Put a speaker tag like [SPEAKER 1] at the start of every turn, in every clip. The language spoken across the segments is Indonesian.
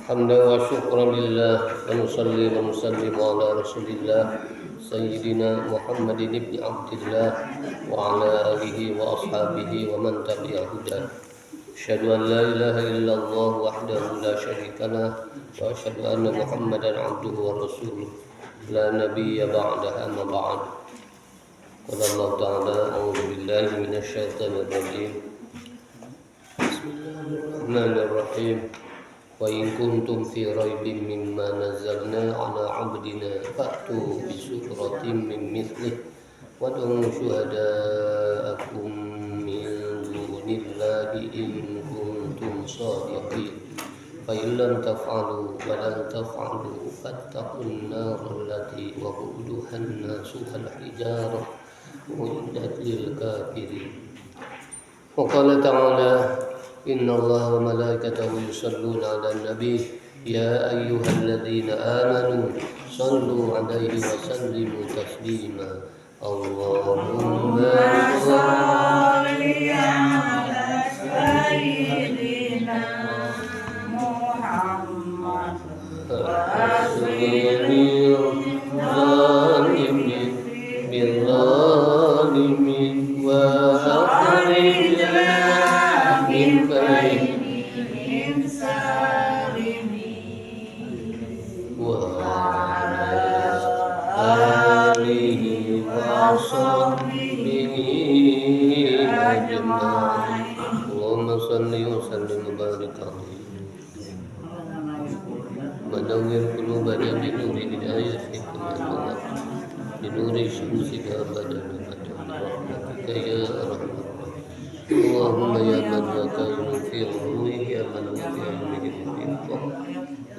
[SPEAKER 1] حمدا وشكرا لله ونصلي ونسلم على رسول الله سيدنا محمد بن عبد الله وعلى آله وأصحابه ومن تبع هداه. أشهد أن لا إله إلا الله وحده لا شريك له وأشهد أن محمدا عبده ورسوله لا نبي بعده أما بعد. قال الله تعالى: أعوذ بالله من الشيطان الرجيم. بسم الله الرحمن الرحيم. وإن كنتم في ريب مما نزلنا على عبدنا فأتوا بسورة من مثله وادعوا شهداءكم من دون الله إن كنتم صادقين فإن لم تفعلوا ولن تفعلوا فاتقوا النار التي وقودها الناس والحجارة أعدت للكافرين. وقال تعالى: إن الله وملائكته يصلون على النبي يا أيها الذين آمنوا صلوا عليه وسلموا تسليما. اللهم صل على سيدنا محمد وأسلم الظالمين بالظالمين وأخرجنا من بينهم سالمين وعلى آله وصحبه أجمعين. اللهم صل وسلم وبارك عليه ونور قلوبنا بنور هدايتك بنور شمسك أبدا برحمتك يا أرحم. اللهم يا من هو كائن في علومه يا من هو في علمه محيط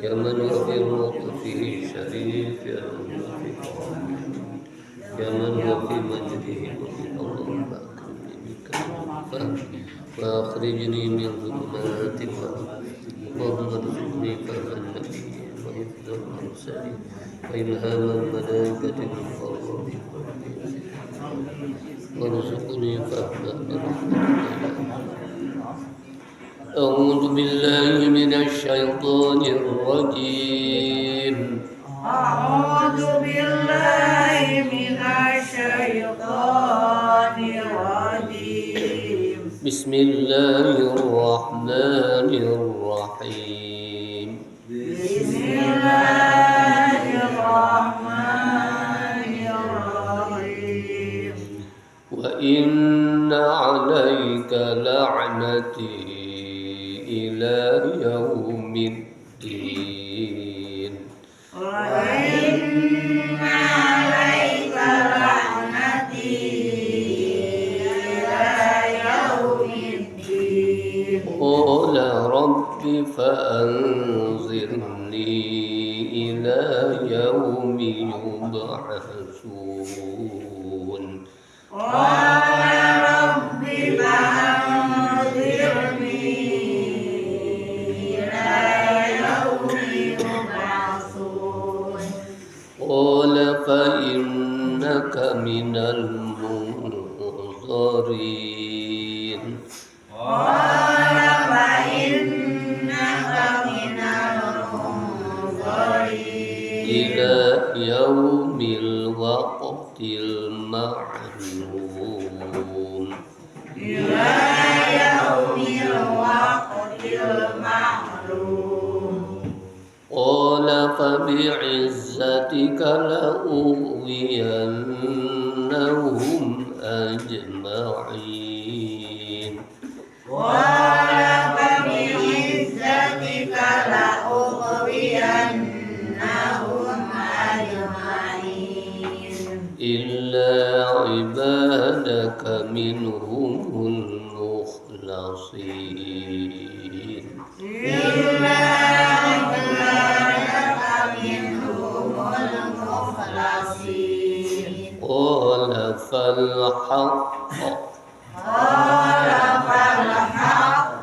[SPEAKER 1] يا من هو في موقفه شريف يا من هو في قومه يا من هو في مجده محيط. اللهم أكرمني بك وأخرجني من ظلمات الوهم. اللهم ارزقني فهم النبيين وحفظ المرسلين وإلهام الملائكة المقربين وارزقني فهما برحمتك. أعوذ بالله من الشيطان الرجيم. أعوذ بالله من الشيطان الرجيم. بسم الله الرحمن الرحيم. بسم الله الرحمن الرحيم. وإن عليك لعنتي إلى يوم الدين. وإن عليك لعنتي إلى يوم الدين. قال رب فأنظرني إلى يوم يبعثون. قال رب فأنظرني إلى يوم يبعثون. قال فإنك من المنظرين. قال فإنك من المنظرين إلى يوم الوقت المعلوم. إلى يوم الوقت المعلوم. قال فبعزتك لأغوينهم أجمعين. قال فبعزتك لأغوينهم أجمعين إلا عبادك منهم المخلصين. إلا عبادك منهم المخلصين. قال فالحق. قال فالحق.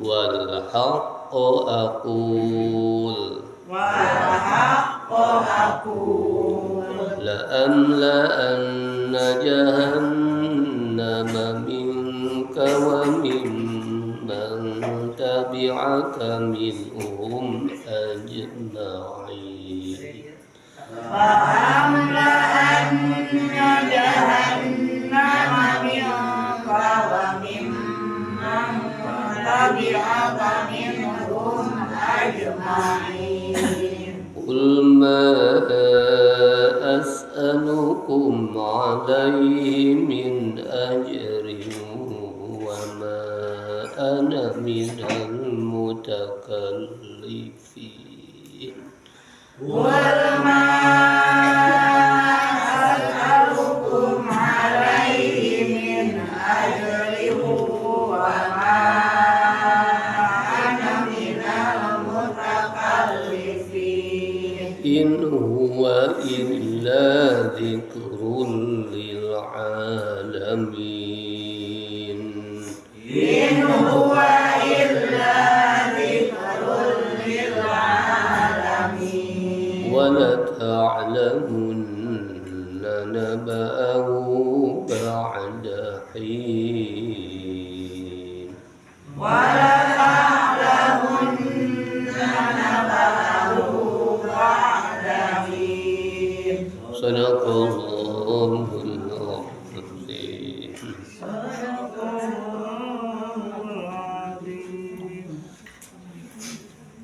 [SPEAKER 1] والحق أقول. والحق أقول. لأملأن جهنم منك وممن تبعك تبعك منهم أجمعين
[SPEAKER 2] فأملأن جهنم منك وممن تبعك منهم أجمعين
[SPEAKER 1] قل ما أسألكم عليه من أجر وما أنا من المتكلفين
[SPEAKER 2] وما أسألكم عليه من أجر وما أنا من المتكلفين
[SPEAKER 1] إن هو إلا ذكر للعالمين
[SPEAKER 2] إن هو إلا ذكر للعالمين
[SPEAKER 1] ولتعلمن نبأه بعد حين
[SPEAKER 2] ولتعلمن نبأه بعد حين
[SPEAKER 1] صدق الله العظيم.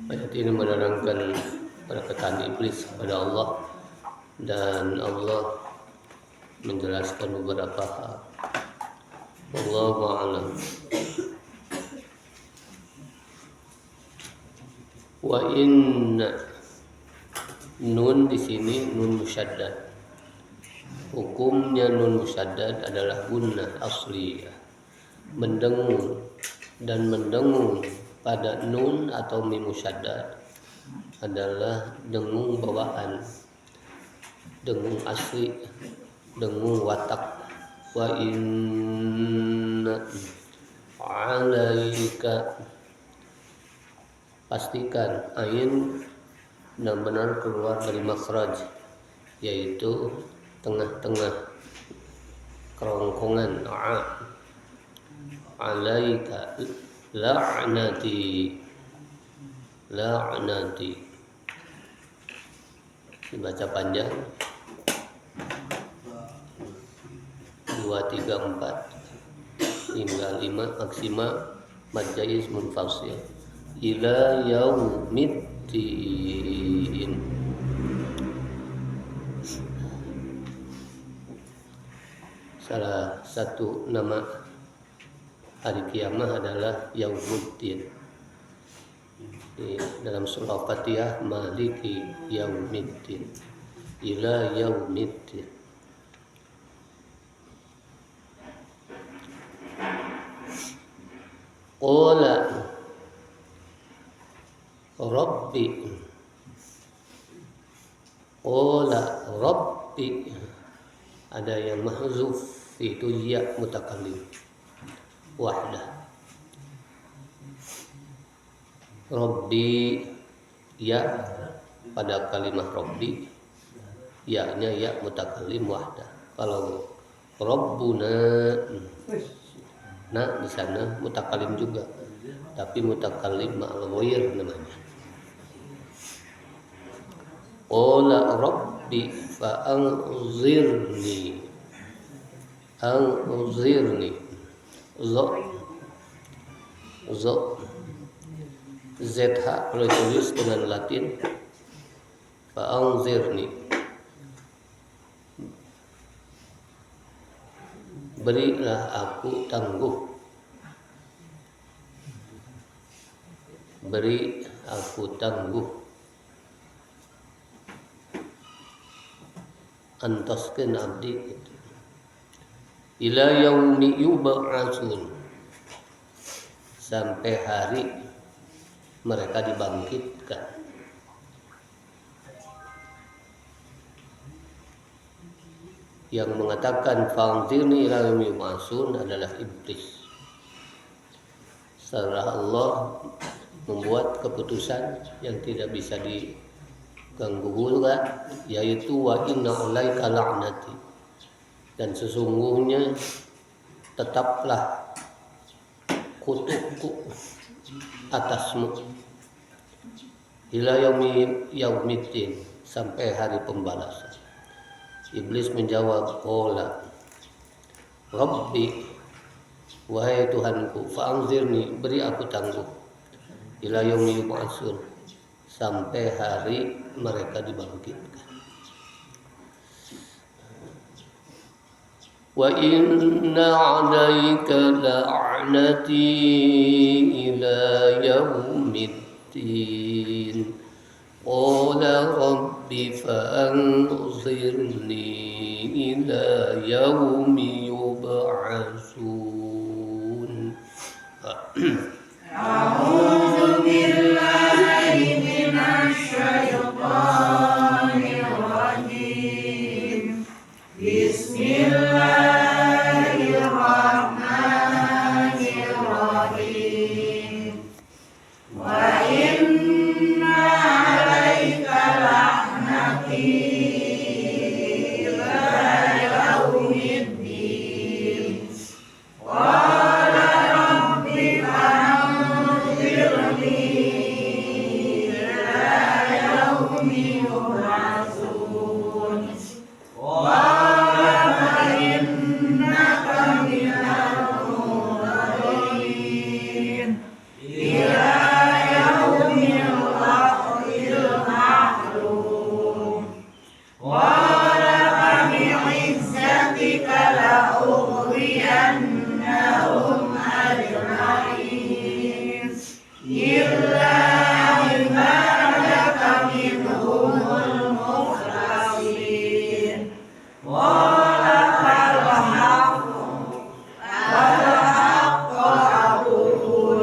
[SPEAKER 1] Ayat ini menerangkan perkataan iblis kepada Allah, dan Allah menjelaskan beberapa hal. Wallahu a'lam. Wa inna, nun di sini nun musyaddad. Hukumnya nun musyaddad adalah gunnah asliyah, mendengung, dan mendengung pada nun atau mim musyaddad adalah dengung bawaan, dengung asli, dengung watak. Wa inna alaika, pastikan ain benar-benar keluar dari makhraj, yaitu tengah-tengah kerongkongan alaika la'nati, la'nati dibaca panjang 2, 3, 4 hingga 5 maksimal mad jaiz munfasil ila yaumiddin. Salah satu nama hari kiamat adalah Yaumuddin. Di dalam surah Fatihah, Maliki Yaumiddin, ila Yaumiddin. Qala Rabbi, qala Rabbi, ada yang mahzuf, itu ya mutakallim wahdah. Rabbi, ya pada kalimat Rabbi, ya-nya ya mutakallim wahdah. Kalau Rabbuna, nah di sana mutakallim juga, tapi mutakallim ma'al ghair namanya. Qala Rabbi fa'anzirni, anzirni, zo ZH kalau ditulis dengan Latin fa'anzirni, berilah aku tangguh, beri aku tangguh, antaskin abdi ila yaumi yub'atsun, sampai hari mereka dibangkitkan. Yang mengatakan fa'anzirni ila yaumi yub'atsun adalah iblis. Setelah Allah membuat keputusan yang tidak bisa diganggu gugat, yaitu wa inna alaika la'nati, dan sesungguhnya tetaplah kutukku atasmu ila yaumiddin, sampai hari pembalasan. Iblis menjawab, qala Rabbi, wahai Tuhanku, fa'anzirni, beri aku tangguh, ila yaumi yub'atsun, sampai hari mereka dibangkitkan. Wa inna 'alaika la'nati ila yaumiddin. Qala rabbi fa'anzirni ila yaumi yub'atsun.
[SPEAKER 2] A'udzu billahi minasy syaithanir rajim. Bismillahirrahmanirrahim. Wa inna 'alaika la'nati ila yaumiddin. Qala rabbi fa'anzirni ila yaumi yub'atsun. Qala fa'innaka minal munzirin ila yaumil waqtil ma'lum. Qala fabi'izzatika la'ughwiyannahum ajma'in illa ibadaka minhumul mukhlasin. Qala fal haqqu aqul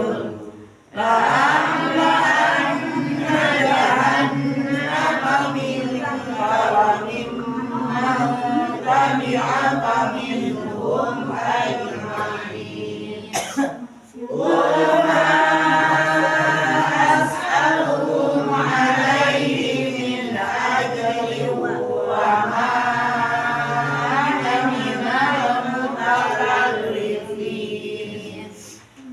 [SPEAKER 2] la'amla'anna jahannama minka wa mimman tabi'aka minhum ajma'in. Qul ma as'alukum 'alaihi min ajrin wa ma ana minal mutakallifin.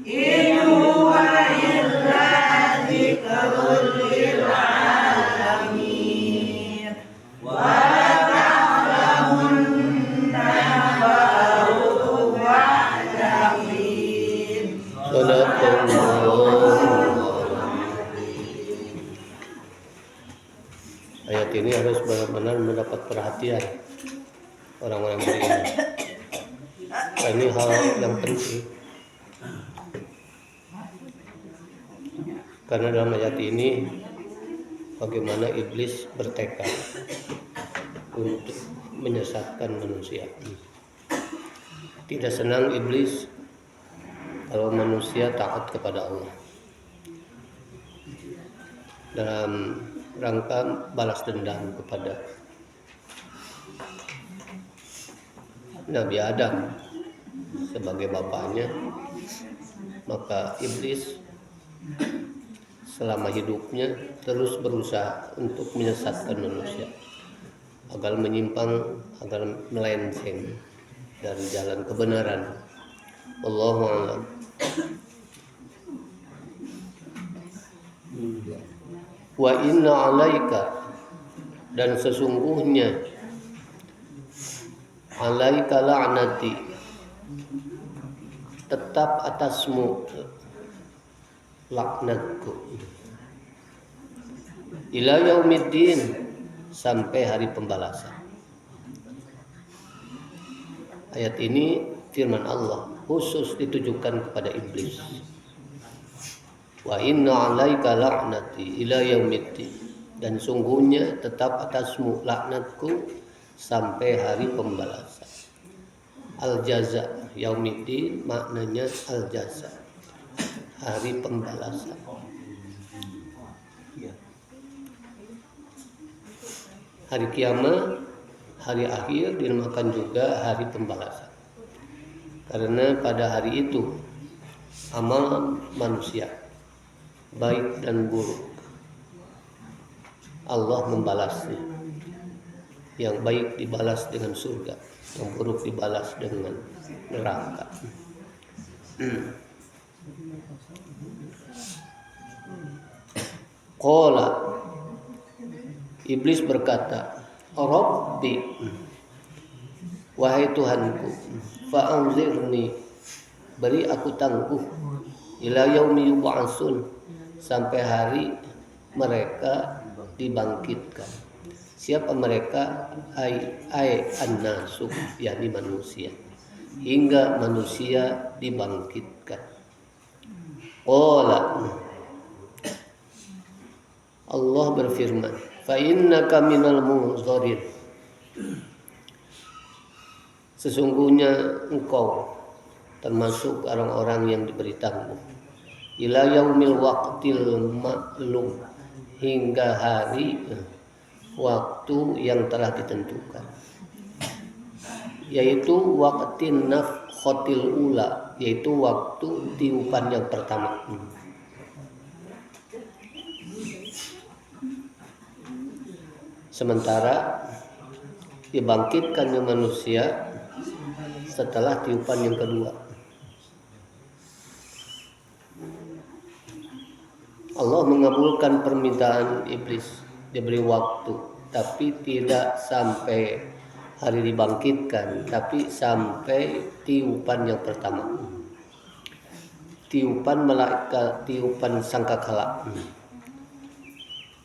[SPEAKER 2] In huwa illa dzikrun lil 'alamin. Wa ta'lamunna ba'dahu ba'da hin.
[SPEAKER 1] Ayat ini harus benar-benar mendapat perhatian orang-orang beriman. Ini hal yang penting, karena dalam ayat ini bagaimana iblis bertekad untuk menyesatkan manusia. Tidak senang iblis kalau manusia taat kepada Allah dalam rangka balas dendam kepada Nabi Adam sebagai bapaknya. Maka iblis selama hidupnya terus berusaha untuk menyesatkan manusia agar menyimpang, agar melenceng dari jalan kebenaran. Wallahu a'lam. Wa inna 'alaika, dan sesungguhnya 'alaika la'nati, tetap atasmu laknatku, ila yaumiddin, sampai hari pembalasan. Ayat ini firman Allah khusus ditujukan kepada iblis. Wa inna 'alaika la'nati ila yaumiddin, dan sungguhnya tetap atasmu laknatku sampai hari pembalasan. Al-jaza, yaumiddin maknanya al-jaza, hari pembalasan. Hari kiamat, hari akhir dinamakan juga hari pembalasan, karena pada hari itu amal manusia baik dan buruk Allah membalasnya. Yang baik dibalas dengan surga, yang buruk dibalas dengan neraka. Qala, iblis berkata, Rabbi, wahai Tuhanku, fa'anzirni, beri aku tangguh, ila yaumi yub'atsun, sampai hari mereka dibangkitkan. Siapa mereka? Ai an-nasu, yakni manusia, hingga manusia dibangkitkan. Qala, Allah berfirman, fa innaka minal munzarin, sesungguhnya engkau termasuk orang-orang yang diberi tangguh, ila yaumil waqtil ma'lum, hingga hari waktu yang telah ditentukan, yaitu waqtin nafkhatil ula, yaitu waktu tiupan yang pertama. Sementara dibangkitkannya manusia setelah tiupan yang kedua. Allah mengabulkan permintaan iblis, diberi waktu, tapi tidak sampai hari dibangkitkan, tapi sampai tiupan yang pertama. Tiupan malaikat, tiupan sangkakala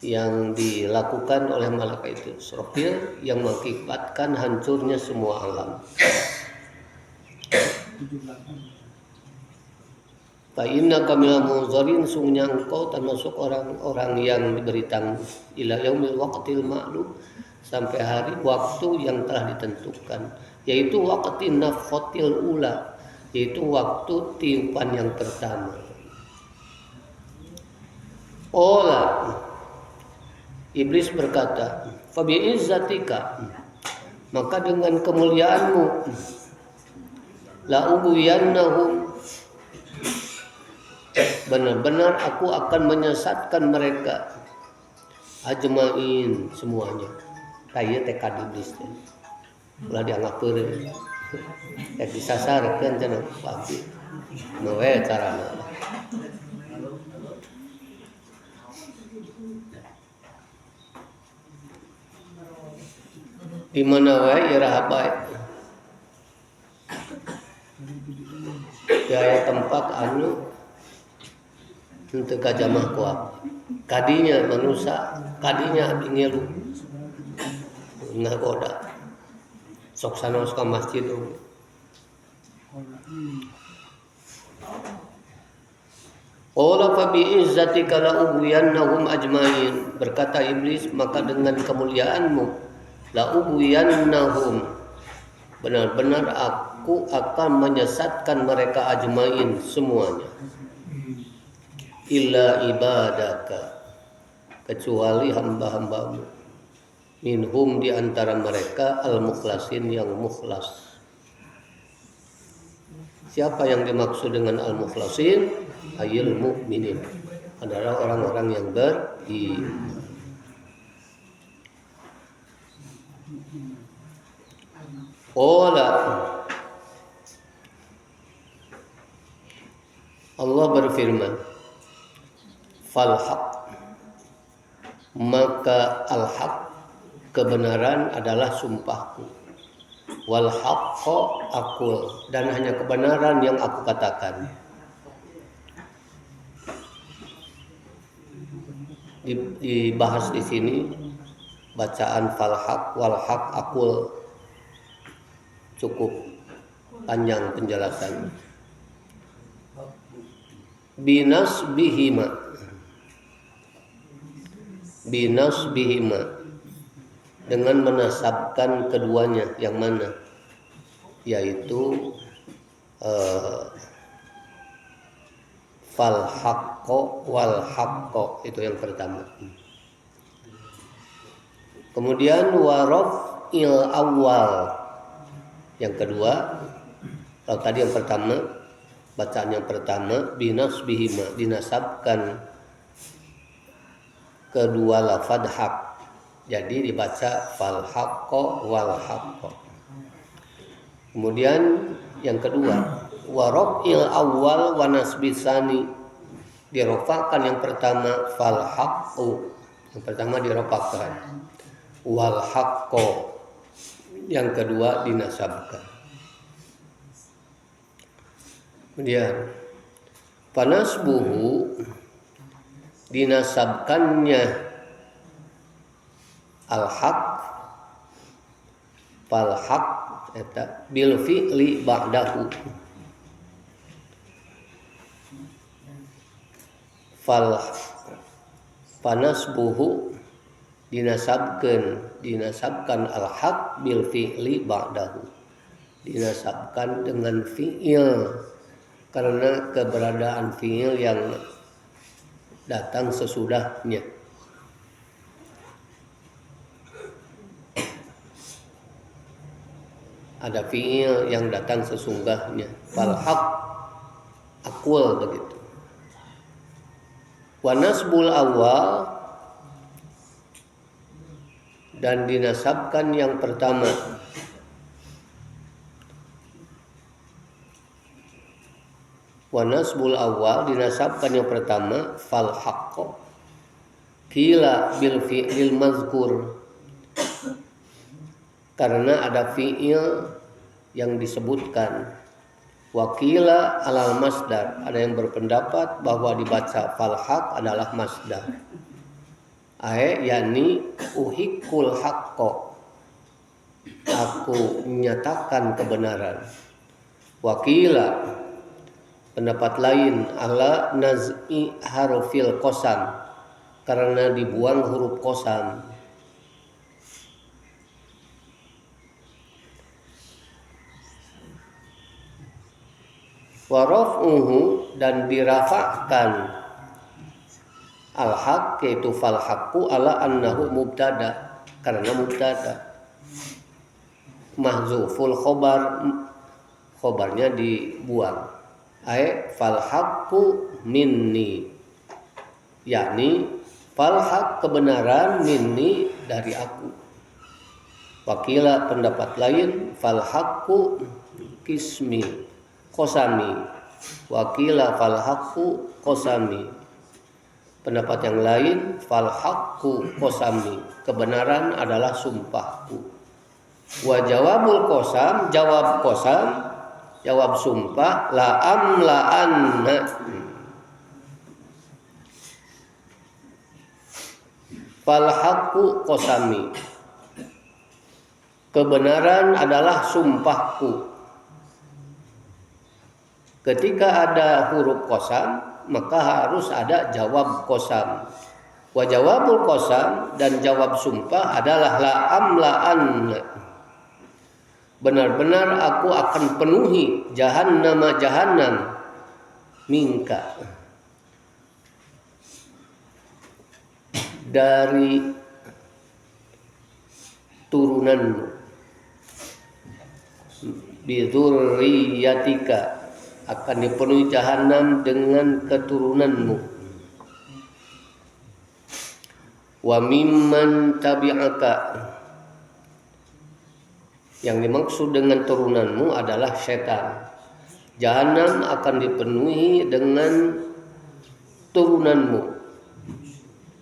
[SPEAKER 1] yang dilakukan oleh malaikat itu Israfil, yang mengakibatkan hancurnya semua alam. Fa innaka minal munzarin, sungguhnya engkau termasuk orang-orang yang diberi tangguh, ila yaumil waqtil ma'lum, sampai hari waktu yang telah ditentukan, yaitu waqtin nafkhatil ula, yaitu waktu tiupan yang pertama. Ola, iblis berkata, fa bi'izzatika, maka dengan kemuliaanmu, la ubuyannahum, benar-benar aku akan menyesatkan mereka, ajmain, semuanya. Taya tekad iblis teh ulah dianggap peureuh, disasarkeun cenah pabrik noe carana. Di mana wae iraha bae, daya tempat anu untuk kajamah kuat, kadinya manusia, kadinya abdi ngilu ngagoda, sok sanos ka masjid. Qala fa bi izzatika la ubiyannahum ajmain, berkata iblis, maka dengan kemuliaanmu, la ubiyannahum, benar-benar aku akan menyesatkan mereka ajmain, semuanya, illa ibadaka, kecuali hamba-hambamu, minhum, di antara mereka, al-mukhlasin, yang mukhlas. Siapa yang dimaksud dengan al-mukhlasin? Ayil mu'minin, adalah orang-orang yang beriman. Qala, Allah berfirman, fal haq, maka al-haq, kebenaran adalah sumpahku, wal haqqo aqul, dan hanya kebenaran yang aku katakan. Dibahas di sini bacaan fal haq wal haq aqul, cukup panjang penjelasannya. Binas bihima, dengan menasabkan keduanya, yang mana? Yaitu fal haqqo wal haqqo, itu yang pertama. Kemudian waraf'il awal, yang kedua. Kalau tadi yang pertama, bacaan yang pertama binas bihima, dinasabkan kedua lafad haq, jadi dibaca fal haqqo wal haqqo. Kemudian yang kedua wa raf'il awal wa nasbisani, dirofakan yang pertama fal haqqu, yang pertama dirofakan, wal haqqo yang kedua dinasabkan. Kemudian panasbuhu dinasabkannya al haq fal haq eta bil fi'li ba'dahu, fal panasbuhu dinasabkan al haq bil fi'li ba'dahu, dinasabkan dengan fi'il karena keberadaan fi'il yang datang sesudahnya. Ada fi'il yang datang sesungguhnya. Fal haq aqul begitu. Wa nasbul awal dan dinasabkan yang pertama. Wa nasbul awal dinasabkan yang pertama fal haqqo qila bil fi'il mazkur, karena ada fi'il yang disebutkan. Wakila alal masdar, ada yang berpendapat bahwa dibaca fal haq adalah masdar. Yani uhikul haqqo, aku menyatakan kebenaran. Wakila pendapat lain ala naz'i harfil qasam, karena dibuang huruf qasam. Wa raf'uhu dan dirafa'kan al-haq yaitu fal haqqu ala annahu mubtada, karena mubtada mahzuful khobarnya dibuang. Fal haqqu minni, yakni fal haq kebenaran minni dari aku. Wakila pendapat lain fal haqqu kismi qasami, wakila fal haqqu qasami, pendapat yang lain fal haqqu qasami, kebenaran adalah sumpahku. Wa jawabul qasam, jawab qasam, jawab sumpah la amla'anna, fal haqqu qasami, kebenaran adalah sumpahku. Ketika ada huruf qasam maka harus ada jawab qasam. Wa jawabul qasam dan jawab sumpah adalah la amla'anna, benar-benar aku akan penuhi jahannam minka, dari turunanmu, bidzurriyatika, akan dipenuhi jahannam dengan keturunanmu. Wa mimman tabi'aka, yang dimaksud dengan turunanmu adalah setan. Jahannam akan dipenuhi dengan turunanmu,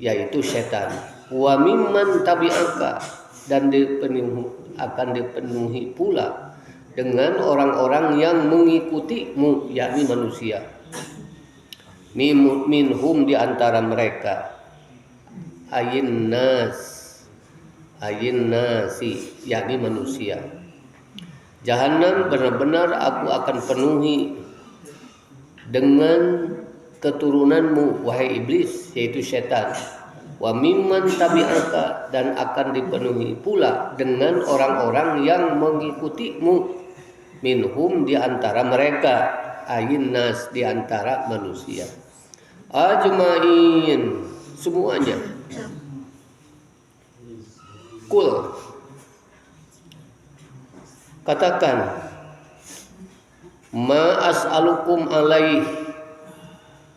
[SPEAKER 1] yaitu setan. Wa mimman tabi'aka, dan akan dipenuhi pula dengan orang-orang yang mengikutimu, yakni manusia. Minhum di antara mereka, ayin nasi, yakni manusia. Jahannam benar-benar aku akan penuhi dengan keturunanmu wahai iblis, yaitu setan. Wa mimman tabi'aka, dan akan dipenuhi pula dengan orang-orang yang mengikutimu, minhum di antara mereka, ayin nas di antara manusia. Ajmain, semuanya. Kul, katakan, ma as'alukum alaih,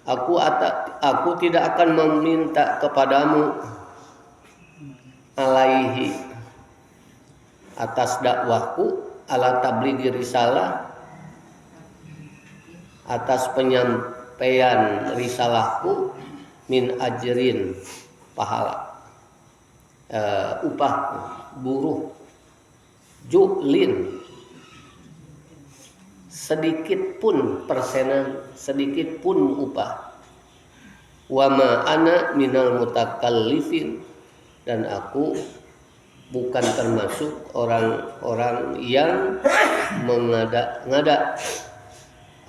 [SPEAKER 1] aku tidak akan meminta kepadamu alaihi, atas dakwahku, ala tablighi risalah, atas penyampaian risalahku min ajrin pahala, upah buruh, julin sedikit pun persenan, sedikit pun upah. Wa ma ana minal mutakallifin, dan aku bukan termasuk orang-orang yang mengada-ngada,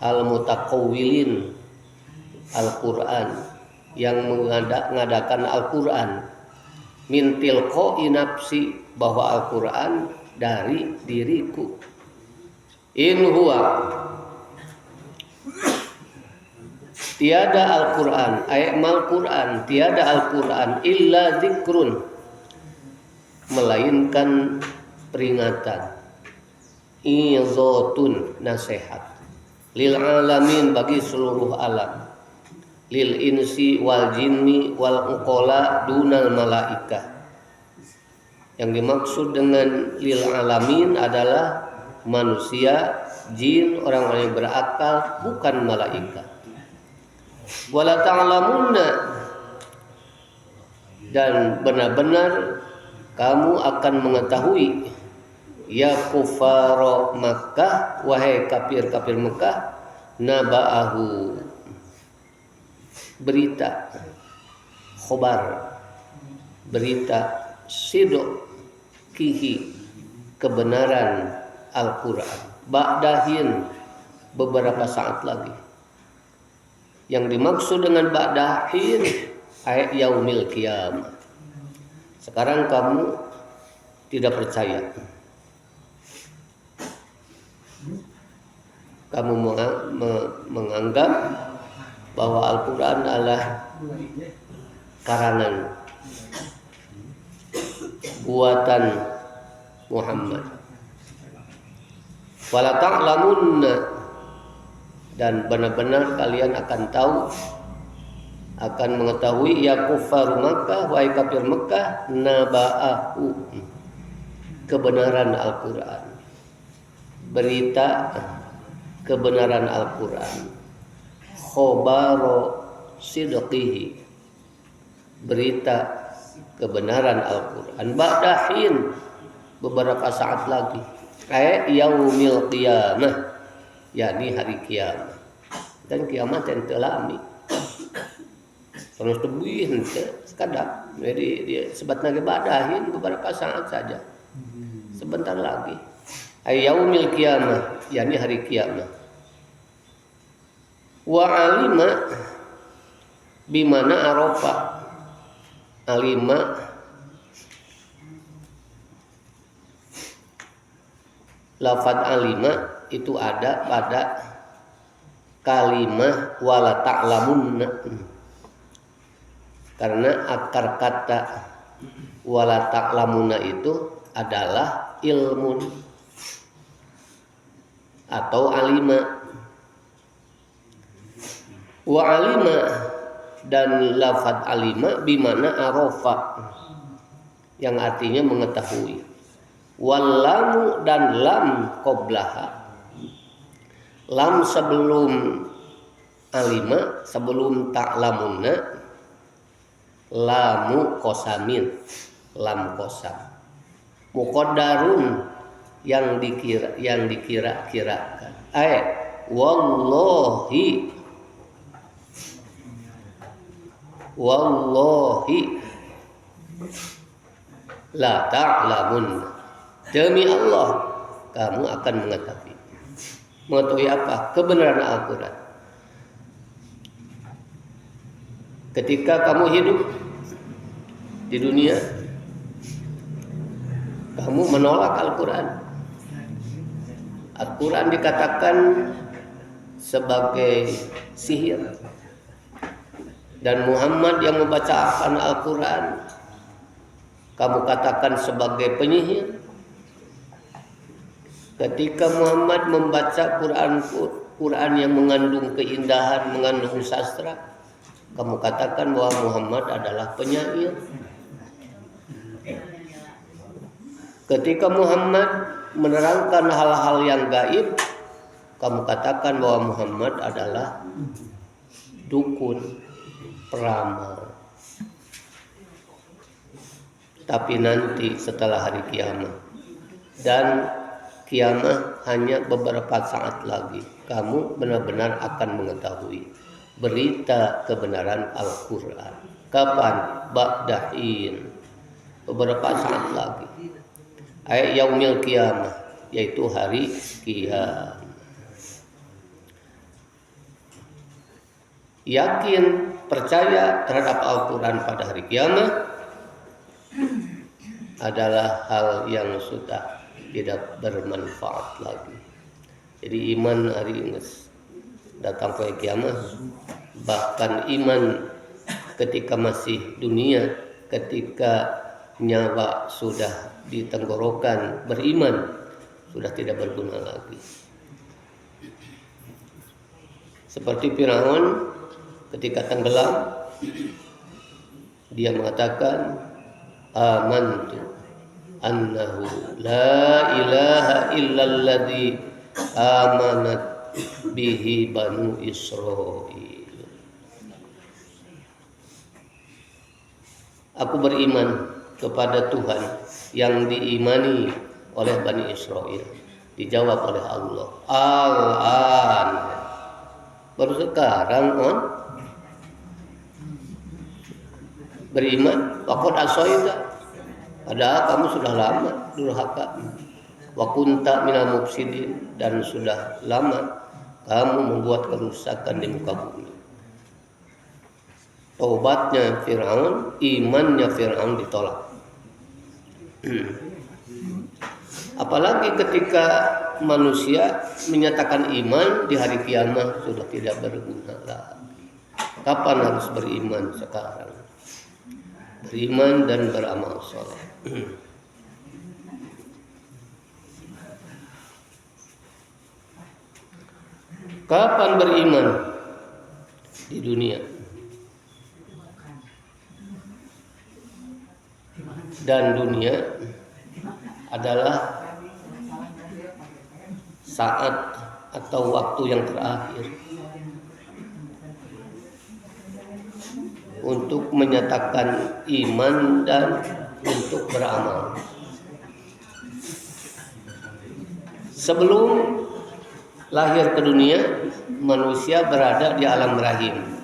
[SPEAKER 1] al mutakawwilin Al-Qur'an, yang mengada-ngadakan Al-Qur'an, min tilqa'i nafsi, bahwa Al-Qur'an dari diriku. In huwa, tiada Al-Qur'an, ayat Qur'an, tiada Al-Qur'an illa zikrun, melainkan peringatan, izatun nasihat, lil alamin, bagi seluruh alam, lil insi wal jinni wal uqala dunal malaikah. Yang dimaksud dengan lil alamin adalah manusia, jin, orang-orang yang berakal, bukan malaikat. Wala ta'lamunna, dan benar-benar kamu akan mengetahui, ya kufara Makkah, wahai kafir-kafir Mekah, naba'ahu, berita, khobar, berita sidqihi, kebenaran Al-Qur'an, ba'dahin, beberapa saat lagi. Yang dimaksud dengan ba'dahin ayat yaumil qiyamah. Sekarang kamu tidak percaya, kamu menganggap bahwa Al-Qur'an adalah karangan buatan Muhammad. Wala ta'lamunna, dan benar-benar kalian akan tahu, akan mengetahui, ya kufar Makkah, wahai kafir Mekah, naba'ahu, kebenaran Al-Qur'an, berita kebenaran Al-Qur'an, khobaro sidqihi, berita kebenaran Al-Qur'an, ba'dahin, beberapa saat lagi, ayat yaumil qiyamah, yakni hari kiamat. Dan kiamat yang telami terus tebuhin sekadar, jadi dia sebatna badahin beberapa saat saja, sebentar lagi, ayat yaumil qiyamah, yakni hari kiamat. Wa alima, bimana arafa, alima, lafaz alima itu ada pada kalimah wala ta'lamunna, karena akar kata wala ta'lamunna itu adalah ilmun atau alima. Wa alima, dan lafaz alima bimana arafa, yang artinya mengetahui. Walamu, dan lam qoblaha, lam sebelum alima, sebelum ta'lamunna, lamu kosamin, lam kosam, muqaddarun, yang dikira-kirakan, wallahi, wallahi la ta'lamun, demi Allah kamu akan mengetahui. Mengetahui apa? Kebenaran Al-Qur'an. Ketika kamu hidup di dunia, kamu menolak Al-Qur'an. Al-Qur'an dikatakan sebagai sihir, dan Muhammad yang membacakan Al-Qur'an kamu katakan sebagai penyihir. Ketika Muhammad membaca Quran yang mengandung keindahan, mengandung sastra, kamu katakan bahwa Muhammad adalah penyair. Ketika Muhammad menerangkan hal-hal yang gaib, kamu katakan bahwa Muhammad adalah dukun, peramal. Tapi nanti setelah hari kiamat, dan kiamat hanya beberapa saat lagi, kamu benar-benar akan mengetahui berita kebenaran Al-Quran. Kapan? Ba'dahin, beberapa saat lagi. Ayat yaumil kiamah, yaitu hari kiamat. Yakin, percaya terhadap Al-Quran pada hari kiamat adalah hal yang sudah tidak bermanfaat lagi. Jadi iman hari ini datang ke kiamat, bahkan iman ketika masih dunia, ketika nyawa sudah di tenggorokan, beriman sudah tidak berguna lagi. Seperti Firaun ketika tenggelam, dia mengatakan amantu annahu la ilaha illalladzi amanat bihi banu Israil. Aku beriman kepada Tuhan yang diimani oleh Bani Israel. Dijawab oleh Allah, al-an, baru sekarang beriman. Waqad asaita, padahal kamu sudah lama durhaka. Wa kunta minal mufsidin, dan sudah lama kamu membuat kerusakan di muka bumi. Taubatnya Firaun, imannya Firaun ditolak. Apalagi ketika manusia menyatakan iman di hari kiamat sudah tidak berguna lagi. Kapan harus beriman? Sekarang. Beriman dan beramal soleh. Kapan beriman? Di dunia. Dan dunia adalah saat atau waktu yang terakhir untuk menyatakan iman dan untuk beramal. Sebelum lahir ke dunia, manusia berada di alam rahim.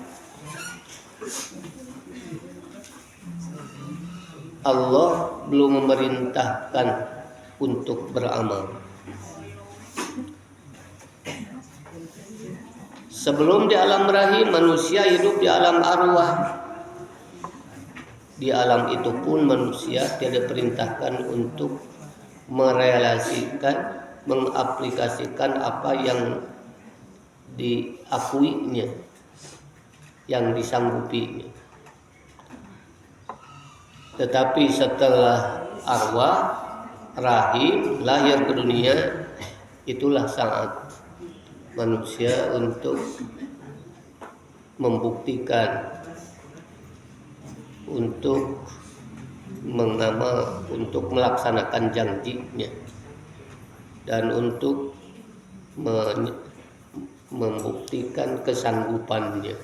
[SPEAKER 1] Allah belum memerintahkan untuk beramal. Sebelum di alam rahim, manusia hidup di alam arwah. Di alam itu pun manusia tidak diperintahkan untuk merealisasikan, mengaplikasikan apa yang diakuinya, yang disanggupinya. Tetapi setelah arwah, rahim, lahir ke dunia, itulah saat manusia untuk membuktikan, untuk mengamal, untuk melaksanakan janjinya, dan untuk membuktikan kesanggupannya.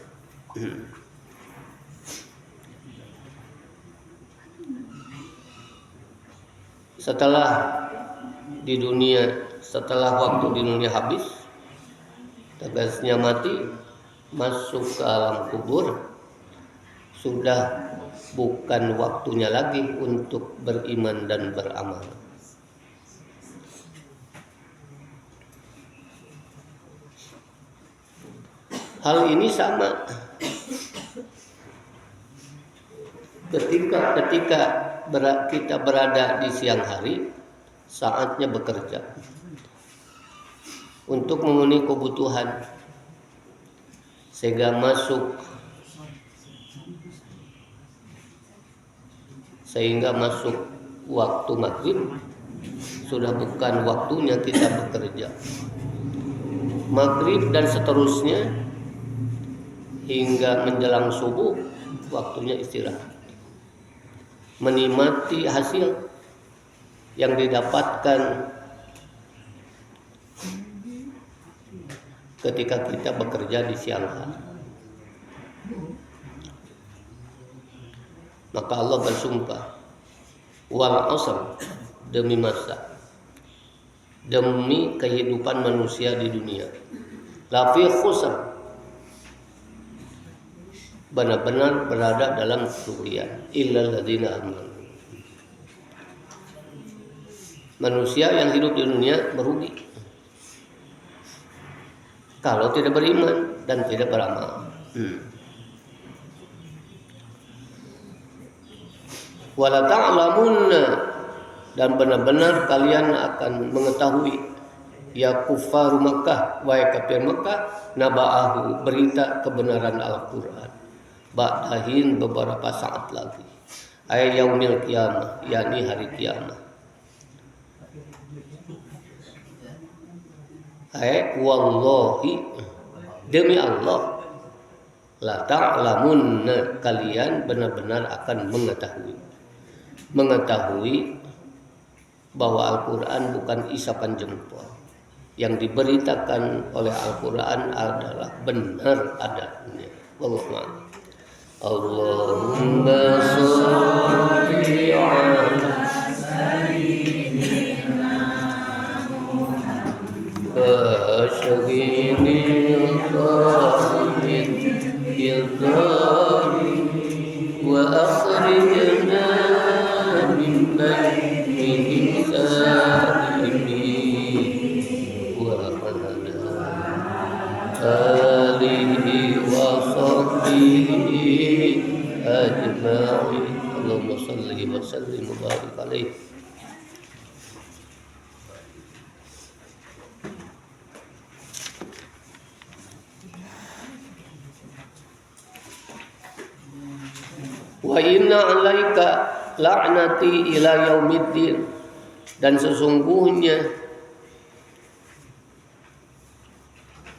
[SPEAKER 1] Setelah di dunia, setelah waktu di dunia habis, tegasnya mati, masuk ke alam kubur, sudah bukan waktunya lagi untuk beriman dan beramal. Hal ini sama ketika kita berada di siang hari, saatnya bekerja untuk memenuhi kebutuhan, sehingga masuk waktu maghrib, sudah bukan waktunya kita bekerja. Maghrib dan seterusnya hingga menjelang subuh, waktunya istirahat, menikmati hasil yang didapatkan ketika kita bekerja di siang hari. Maka Allah bersumpah, wal asr, demi masa, demi kehidupan manusia di dunia, lafi khusr, benar-benar berada dalam kerugian, illal ladzina amanu. Manusia yang hidup di dunia merugi kalau tidak beriman dan tidak beramal. Wala ta'lamunna, dan benar-benar kalian akan mengetahui, ya kuffar Makkah, wahai kafir Makkah, naba'ahu, berita kebenaran Al-Quran, ba'dahin, beberapa saat lagi, ay yaumil qiyamah, yakni hari kiamat. Ay wallahi, demi Allah, la ta'lamunna, kalian benar-benar akan mengetahui bahwa Al-Quran bukan isapan jempol. Yang diberitakan oleh Al-Quran adalah benar adanya. Wallahu a'lam. Allahumma sholli ala sayyidina Muhammad wa akhrijna min bainihim salimin wa ala alihi wa sahbihi ajma'in. Allahumma shalli wa sallim wa barik alaihi. Wa inna 'alaika la'nati ila yaumiddin, dan sesungguhnya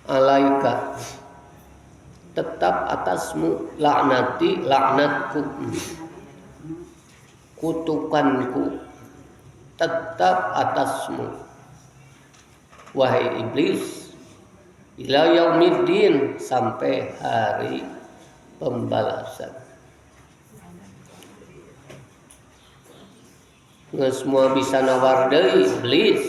[SPEAKER 1] alaika, tetap atasmu, laknati, laknatku, kutukanku tetap atasmu, wahai iblis, ila yaumiddin, sampai hari pembalasan. Nggak semua bisa nawar deui iblis,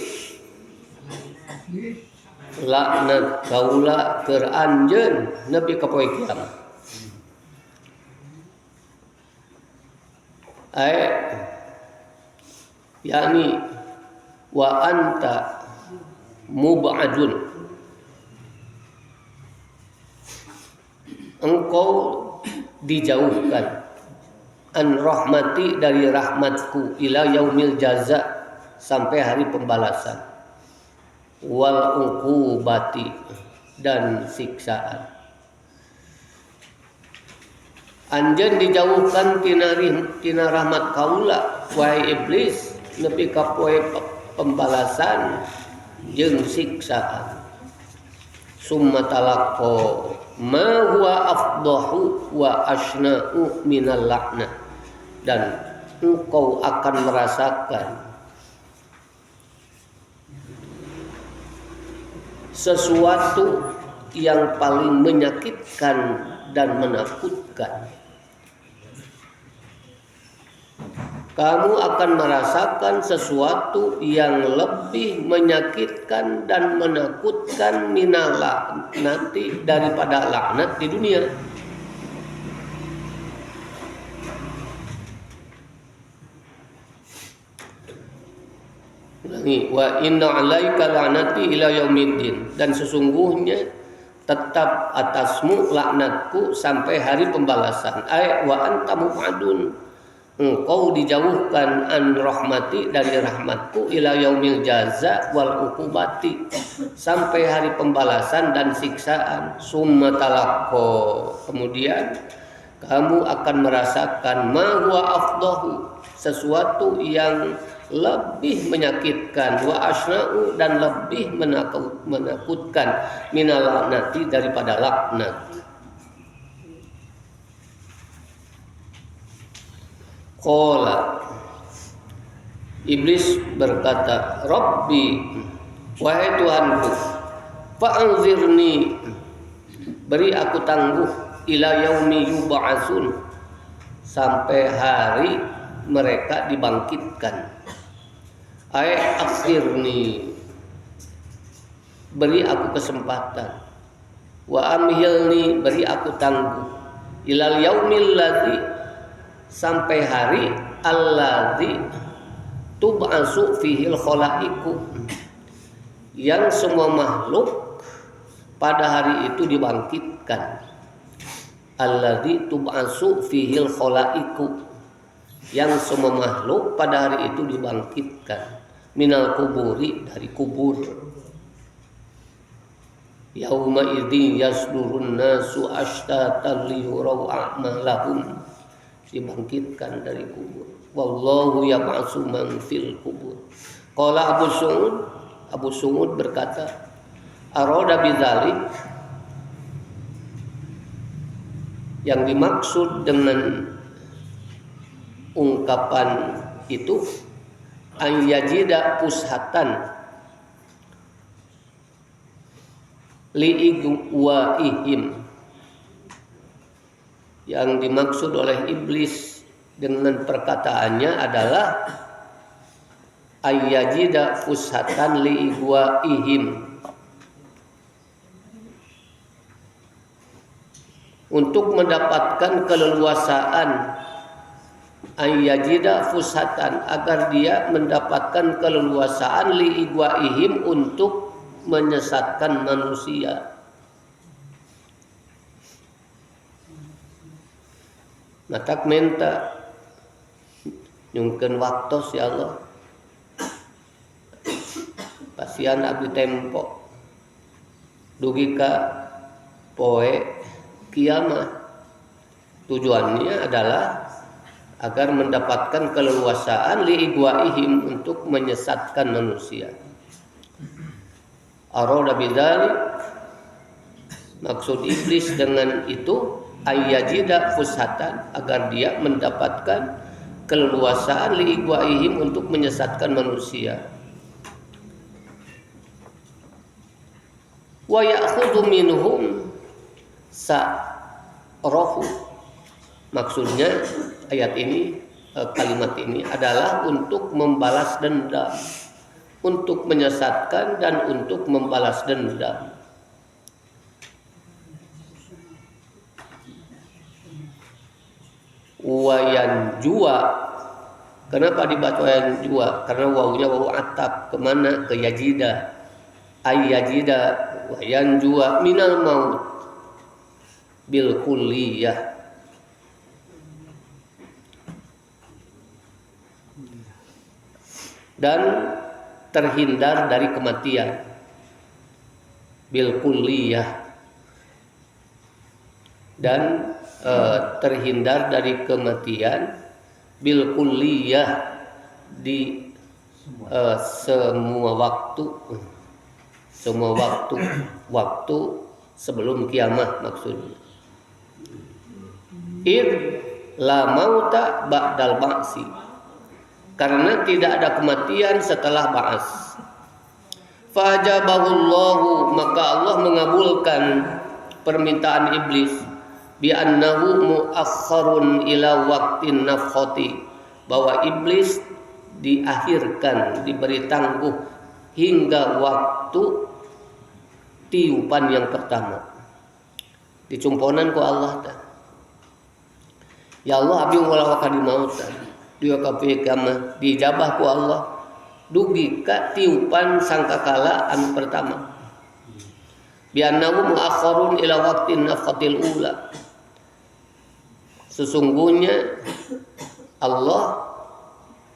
[SPEAKER 1] laknat kaula keur anjeun nepi ka poe kiamat. Yakni wa anta mub'adun, engkau dijauhkan, an rahmati, dari rahmatku, ila yaumil jaza, sampai hari pembalasan, wal uqubati, dan siksaan. Anjeun dijauhkan tina rahmat kaula, wahai iblis, nepi ka poe pembalasan jeung siksaan. Summa talaqo ma huwa afdahu wa asna'u minal laknah, dan engkau akan merasakan sesuatu yang paling menyakitkan dan menakutkan. Kamu akan merasakan sesuatu yang lebih menyakitkan dan menakutkan minal laknati, daripada laknat di dunia. Wa inna 'alaika la'nati ila yaumiddin, dan sesungguhnya tetap atasmu laknatku sampai hari pembalasan. Wa anta mub'adun, engkau dijauhkan, an rahmati, dari rahmatku, ila yaumil jaza wal uqubati, sampai hari pembalasan dan siksaan. Summa talaqo, kemudian kamu akan merasakan ma huwa afdahu, sesuatu yang lebih menyakitkan, wa asna'u, dan lebih menakutkan, minal laknati, daripada laknat. Qala, iblis berkata, Rabbi, wahai Tuhanku, fa'anzirni, beri aku tangguh, ila yaumi yub'atsun, sampai hari mereka dibangkitkan. Ai akhirni, beri aku kesempatan, wa amhilni, beri aku tangguh, ilal yaumil ladzi, sampai hari alladzi tub'asu fihil khalaiqu, yang semua makhluk pada hari itu dibangkitkan. Alladzi tub'asu fihil khalaiqu, yang semua makhluk pada hari itu dibangkitkan. Minal kuburi, dari kubur. Yauma idzin yasdurun nasu ashtatan liyuraw a'malahum, dibangkitkan dari kubur. Wallahu yab'atsu man fil kubur. Qala Abu Su'ud berkata, arada bidzalik, yang dimaksud dengan ungkapan itu an yajida pushatan li'igwaihim, yang dimaksud oleh iblis dengan perkataannya adalah ayyajida fushatan li'igwaihim, untuk mendapatkan keleluasaan. Ayyajida fushatan, agar dia mendapatkan keleluasaan li'igwaihim, untuk menyesatkan manusia. Natak menta nyungkeun waktos ya Allah, pasian abdi tempo dugi ka poe kiamat. Tujuannya adalah agar mendapatkan keleluasaan li'igwaihim, untuk menyesatkan manusia. Arada bidzalik, maksud iblis dengan itu ayyajida fushatan, agar dia mendapatkan keleluasaan li'igwaihim, untuk menyesatkan manusia. Wa ya'khudhu minhum sa'rahu, maksudnya ayat ini, kalimat ini adalah untuk membalas dendam, untuk menyesatkan dan untuk membalas dendam. Wayan jua, kenapa dibaca wayan jua? Karena wawunya wawu atap, kemana? Ke yajida. Ayyajida wayan jua minal maut bil kulliyah, dan terhindar dari kematian bil kulliyah, dan terhindar dari kematian bil kulliyah, di semua waktu sebelum kiamat maksudnya. La mauta ba'dal ba'si, karena tidak ada kematian setelah ba'as. Fa'ajabahullahu, maka Allah mengabulkan permintaan iblis, bi annahu mu'akhkharun ila waqtin nafkhati, bahwa iblis diakhirkan, diberi tangguh hingga waktu tiupan yang pertama. Dicumponan ku Allah ta. Ya Allah abdi ulah wakadi mautan, dia kape kama dijabah ku Allah dugi ka tiupan sangkakala anu pertama. Bi annahu mu'akhkharun ila waqtin nafkhatil ula, sesungguhnya Allah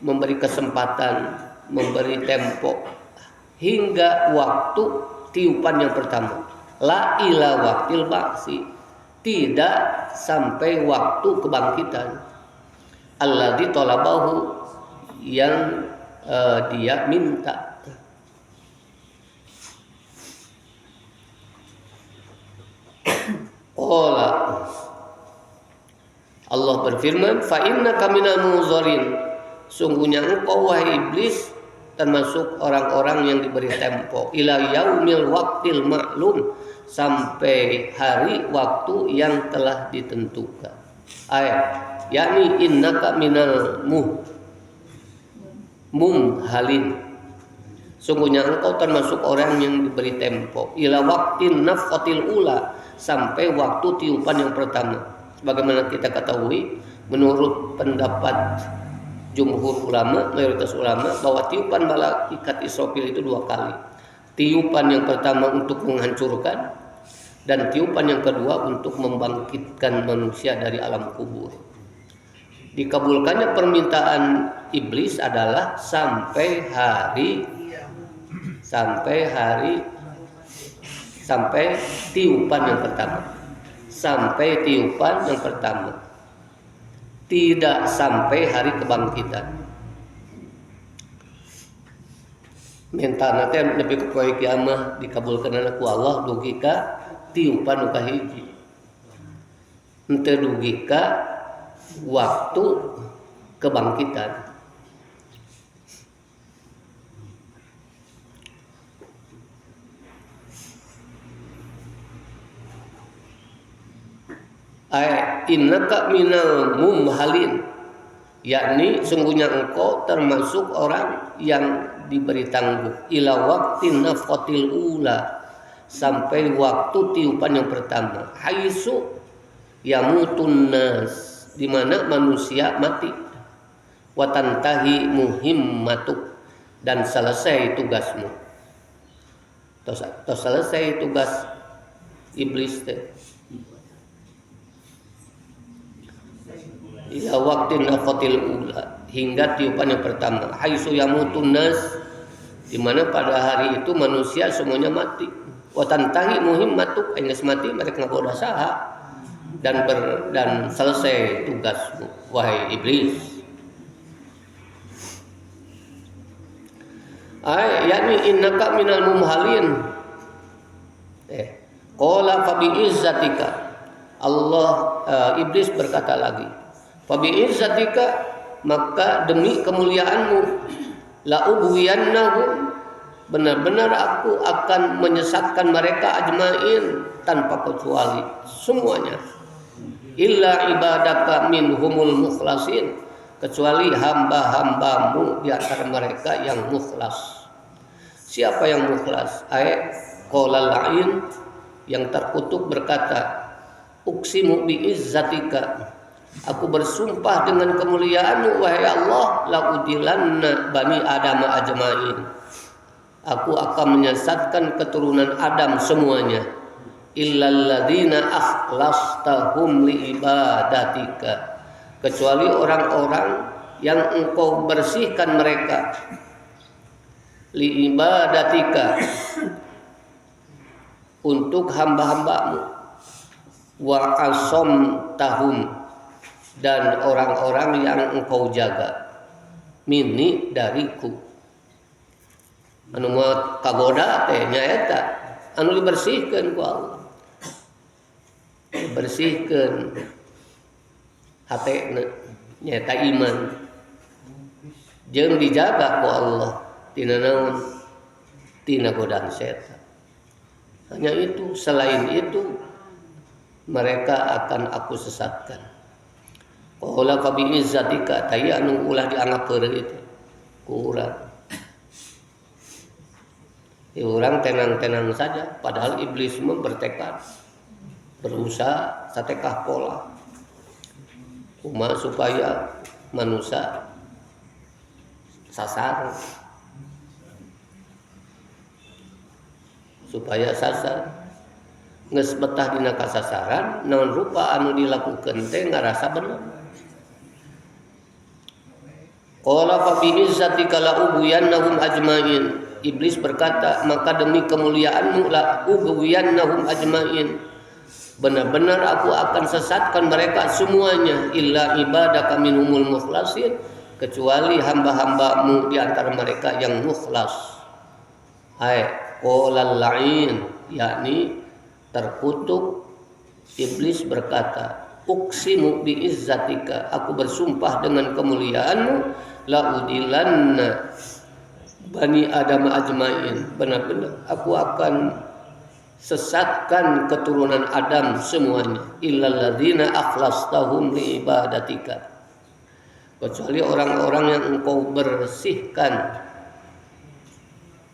[SPEAKER 1] memberi kesempatan, memberi tempo hingga waktu tiupan yang pertama. La ila waqtil ba'si, tidak sampai waktu kebangkitan. Alladzi talabahu, yang dia minta. Qala, Allah berfirman, fa innaka minal munzarin, sungguhnya engkau wahai iblis termasuk orang-orang yang diberi tempo, ila yaumil waqtil ma'lum, sampai hari waktu yang telah ditentukan. Ayat yakni innaka minal mumhalin, sungguhnya engkau termasuk orang yang diberi tempo, ila waqtin nafqatil ula, sampai waktu tiupan yang pertama. Sebagaimana kita ketahui, menurut pendapat jumhur ulama, mayoritas ulama, bahwa tiupan malaikat Israfil itu 2 kali. Tiupan yang pertama untuk menghancurkan, dan tiupan yang kedua untuk membangkitkan manusia dari alam kubur. Dikabulkannya permintaan iblis adalah sampai tiupan yang pertama. Sampai tiupan yang pertama. Tidak sampai hari kebangkitan. Minta nanti lebih ke poe kiamah dikabulkan ku Allah dugi ka tiupan nu kahiji. Henteu dugi ka waktu kebangkitan. Innaka minal mumhalin, yakni sungguhnya engkau termasuk orang yang diberi tangguh, ila waqtin nafqatil ula, sampai waktu tiupan yang pertama, haisu yamutun nas, di mana manusia mati, wa tantahi muhimmatuk, dan selesai tugasmu. Tos selesai tugas iblis teh. Ila waqtin nafqatil ula, hingga tiupan yang pertama, haitsu yamutun nas, di mana pada hari itu manusia semuanya mati. Wa tantahi muhimmatuk, geus mati mereka ngagoda saha, dan selesai tugasmu wahai iblis. Yakni innaka minal mumhalin. Qala fa bi izzatika, Allah iblis berkata lagi, fa bi izzatika, maka demi kemuliaanmu, la ubwiyannahum, benar-benar aku akan menyesatkan mereka ajmain, tanpa kecuali semuanya, illa ibadaka minhumul mukhlasin, kecuali hamba-hambamu di antara mereka yang mukhlas. Siapa yang mukhlas? Qala la'in, yang terkutuk berkata, uqsimu bi izzatika, aku bersumpah dengan kemuliaanmu wahai Allah, la udilanna bani Adam ajmain, aku akan menyesatkan keturunan Adam semuanya, illal ladzina akhlastahum li ibadatika, kecuali orang-orang yang engkau bersihkan mereka, li ibadatika, untuk hamba-hambamu, wa asamtahum, dan orang-orang yang engkau jaga, mini dariku. Anu mah kagoda teh nyaeta anu dibersihkeun ku Allah, bersihkeun hatena nyaeta iman, jeung dijaga ku Allah tina naon, tina godaan setan. Hanya itu, selain itu mereka akan aku sesatkan. Qala fa bi izzatika, taya anu ulah dianggap heureuh itu ku urang. Orang tenang-tenang saja, padahal iblis bertekad, berusaha satekah pola kumaha supaya manusia sasar, supaya sasar geus betah dina kasasaran, naon rupa anu dilakukeun teh ngarasa bener. Qala fa bi izzatika la ubwiyannahum ajmain, iblis berkata, maka demi kemuliaanmu la ubwiyannahum ajmain, benar-benar aku akan sesatkan mereka semuanya, illa ibadaka minhumul mukhlasin, kecuali hamba-hambamu di antara mereka yang mukhlas. Qolal la'in, yakni terkutuk, iblis berkata, uqsimu bi izzatika, aku bersumpah dengan kemuliaanmu, la udilanna Bani Adam ajmain, benar-benar aku akan sesatkan keturunan Adam semuanya, illal ladzina akhlastahum li ibadatika, kecuali orang-orang yang engkau bersihkan,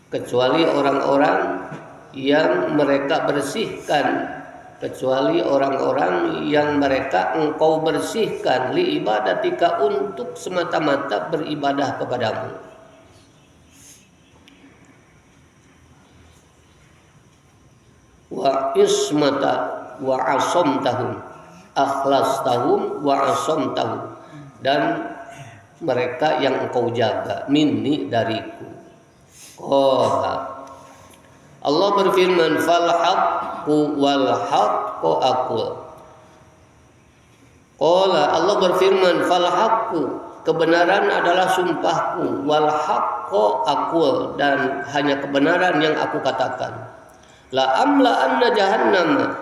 [SPEAKER 1] kecuali orang-orang yang mereka bersihkan, kecuali orang-orang yang mereka engkau bersihkan li ibadatika, untuk semata-mata beribadah kepadamu. Wa ismata wa asamtahum, akhlastahum wa asamtahum, dan mereka yang engkau jaga minni, dariku. Allah berfirman, fal haqqu wal haqqu aqul. Allah berfirman, fal haqqu, kebenaran adalah sumpahku, wal haqqu aqul, dan hanya kebenaran yang aku katakan. La amla anna jahannam,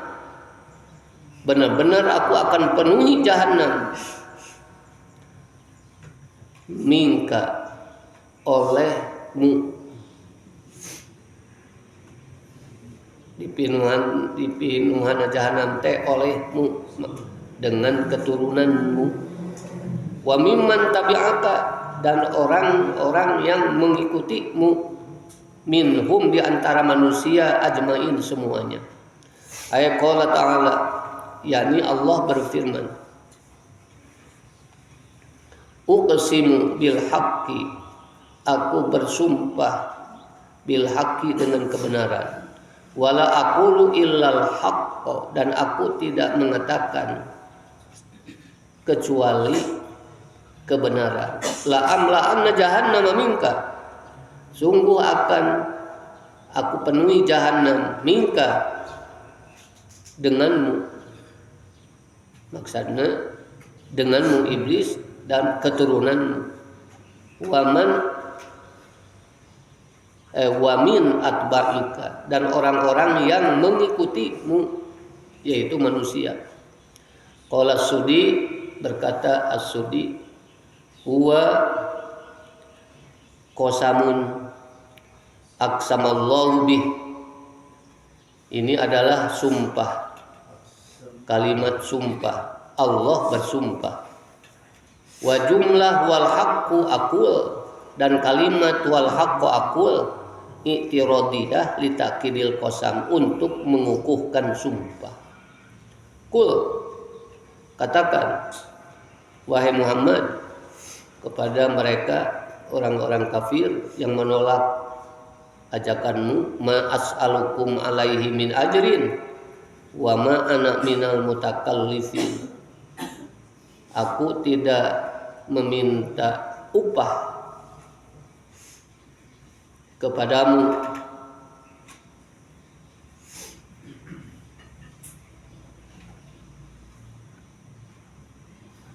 [SPEAKER 1] benar-benar aku akan penuhi jahannam, minka, olehmu, dipinuhan jahannam teh olehmu, dengan keturunanmu, wa mimman tabi'aka, dan orang-orang yang mengikutimu, minhum, di antara manusia, ajmain, semuanya. Ayat qala ta'ala, yakni Allah berfirman, uqsimu bil haqqi, aku bersumpah bil haqqi, dengan kebenaran, wala aqulu illal haqqa, dan aku tidak mengatakan kecuali kebenaran. La amla anna jahannama minka, sungguh akan aku penuhi jahannam, minka, denganmu, maksudnya denganmu iblis dan keturunanmu, wamin atba'ika, dan orang-orang yang mengikutimu, yaitu manusia. Qala Sudi, berkata As-Sudi, huwa qasamun aqsamallahu bih, ini adalah sumpah, kalimat sumpah, Allah bersumpah. Wa jumlah wal haqqu aqul, dan kalimat wal haqqu aqul i'tiradiyah li ta'kidil qasam, untuk mengukuhkan sumpah. Kul, katakan wahai Muhammad kepada mereka orang-orang kafir yang menolak ajakanmu, ma as'alukum alaihi min ajrin wa ma ana minal mutakallifin, aku tidak meminta upah kepadamu